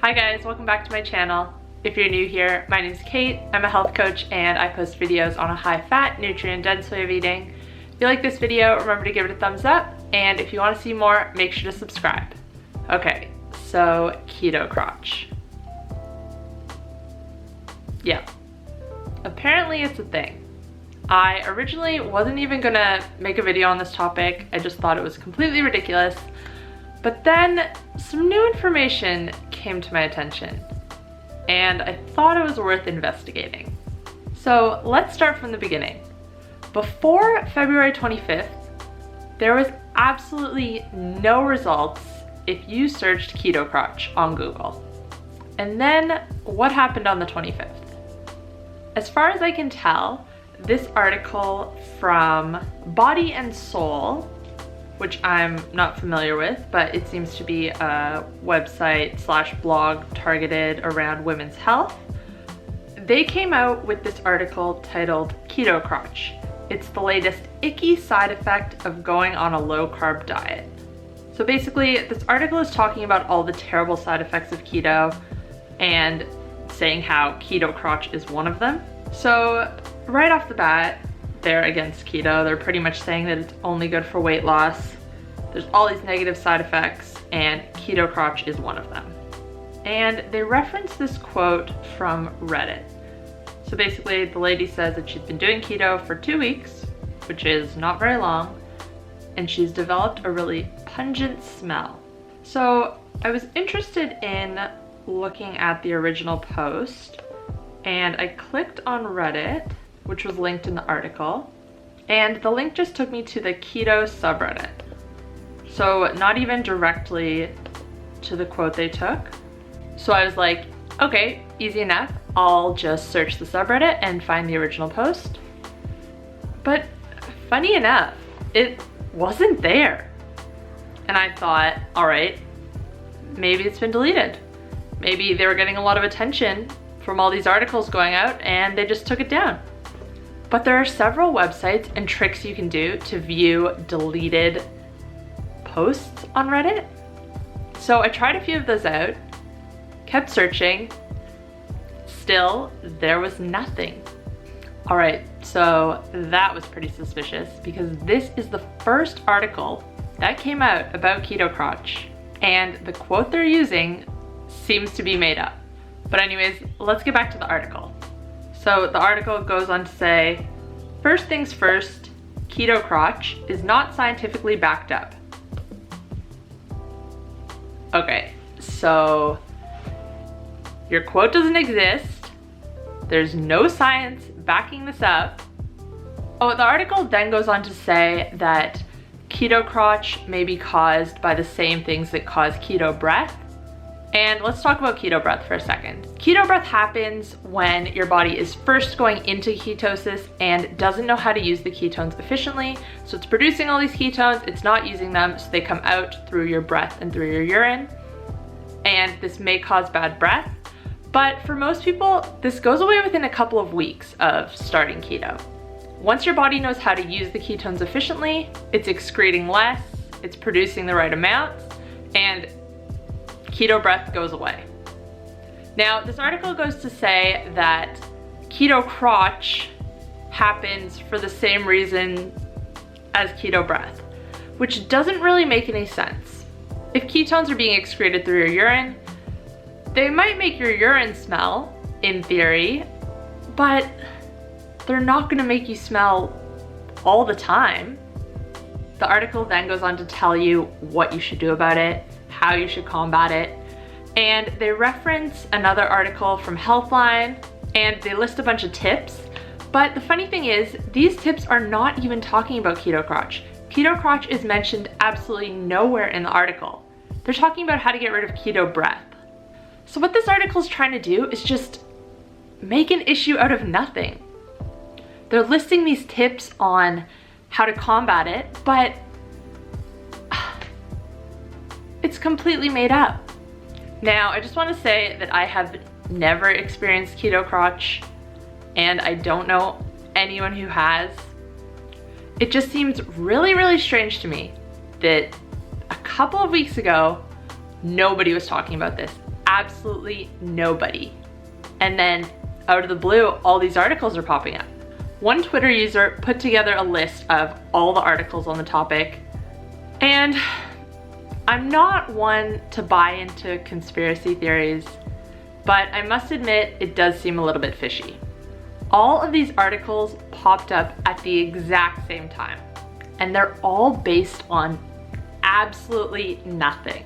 Hi guys, welcome back to my channel. If you're new here, my name is Kate. I'm a health coach and I post videos on a high-fat, nutrient-dense way of eating. If you like this video, remember to give it a thumbs up, and if you want to see more, make sure to subscribe. Okay, so keto crotch. Yeah, apparently it's a thing. I originally wasn't even gonna make a video on this topic. I just thought it was completely ridiculous. But then some new information came to my attention and I thought it was worth investigating. So let's start from the beginning. Before February 25th, there was absolutely no results if you searched keto crotch on Google. And then what happened on the 25th? As far as I can tell, this article from Body and Soul, which I'm not familiar with, but it seems to be a website / blog targeted around women's health. They came out with this article titled Keto Crotch. It's the latest icky side effect of going on a low-carb diet. So basically, this article is talking about all the terrible side effects of keto and saying how keto crotch is one of them. So right off the bat, they're against keto. They're pretty much saying that it's only good for weight loss. There's all these negative side effects and keto crotch is one of them. And they reference this quote from Reddit. So basically the lady says that she's been doing keto for 2 weeks, which is not very long, and she's developed a really pungent smell. So I was interested in looking at the original post and I clicked on Reddit, which was linked in the article, and the link just took me to the keto subreddit. So not even directly to the quote they took. So I was like, okay, easy enough. I'll just search the subreddit and find the original post. But funny enough, it wasn't there. And I thought, all right, maybe it's been deleted. Maybe they were getting a lot of attention from all these articles going out and they just took it down. But there are several websites and tricks you can do to view deleted posts on Reddit. So I tried a few of those out, kept searching, still there was nothing. All right, so that was pretty suspicious because this is the first article that came out about keto crotch and the quote they're using seems to be made up. But anyways, let's get back to the article. So the article goes on to say, first things first, keto crotch is not scientifically backed up. Okay, so your quote doesn't exist. There's no science backing this up. Oh, the article then goes on to say that keto crotch may be caused by the same things that cause keto breath. And let's talk about keto breath for a second. Keto breath happens when your body is first going into ketosis and doesn't know how to use the ketones efficiently. So it's producing all these ketones, it's not using them, so they come out through your breath and through your urine. And this may cause bad breath. But for most people, this goes away within a couple of weeks of starting keto. Once your body knows how to use the ketones efficiently, it's excreting less, it's producing the right amounts, and keto breath goes away. Now, this article goes to say that keto crotch happens for the same reason as keto breath, which doesn't really make any sense. If ketones are being excreted through your urine, they might make your urine smell, in theory, but they're not gonna make you smell all the time. The article then goes on to tell you what you should do about it, how you should combat it, and they reference another article from Healthline and they list a bunch of tips. But the funny thing is, these tips are not even talking about keto crotch. Keto crotch is mentioned absolutely nowhere in the article. They're talking about how to get rid of keto breath. So what this article is trying to do is just make an issue out of nothing. They're listing these tips on how to combat it, but it's completely made up. Now, I just want to say that I have never experienced keto crotch and I don't know anyone who has. It just seems really, really strange to me that a couple of weeks ago, nobody was talking about this absolutely nobody. And then out of the blue, all these articles are popping up. One Twitter user put together a list of all the articles on the topic, and I'm not one to buy into conspiracy theories, but I must admit it does seem a little bit fishy. All of these articles popped up at the exact same time, and they're all based on absolutely nothing.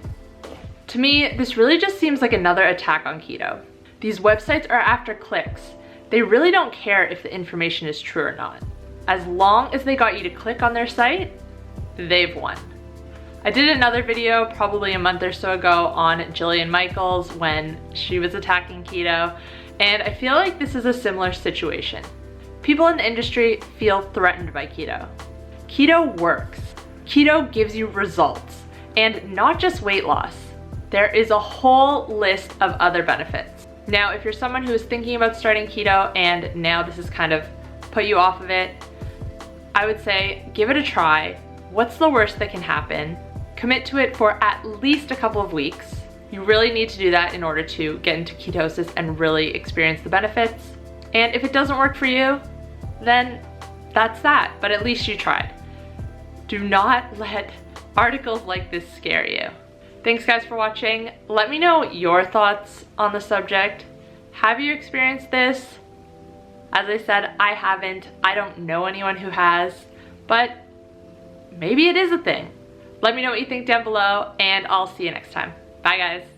To me, this really just seems like another attack on keto. These websites are after clicks. They really don't care if the information is true or not. As long as they got you to click on their site, they've won. I did another video probably a month or so ago on Jillian Michaels when she was attacking keto, and I feel like this is a similar situation. People in the industry feel threatened by keto. Keto works. Keto gives you results, and not just weight loss. There is a whole list of other benefits. Now, if you're someone who is thinking about starting keto and now this has kind of put you off of it, I would say give it a try. What's the worst that can happen? Commit to it for at least a couple of weeks. You really need to do that in order to get into ketosis and really experience the benefits. And if it doesn't work for you, then that's that, but at least you tried. Do not let articles like this scare you. Thanks guys for watching. Let me know your thoughts on the subject. Have you experienced this? As I said, I haven't. I don't know anyone who has, but maybe it is a thing. Let me know what you think down below, and I'll see you next time. Bye guys.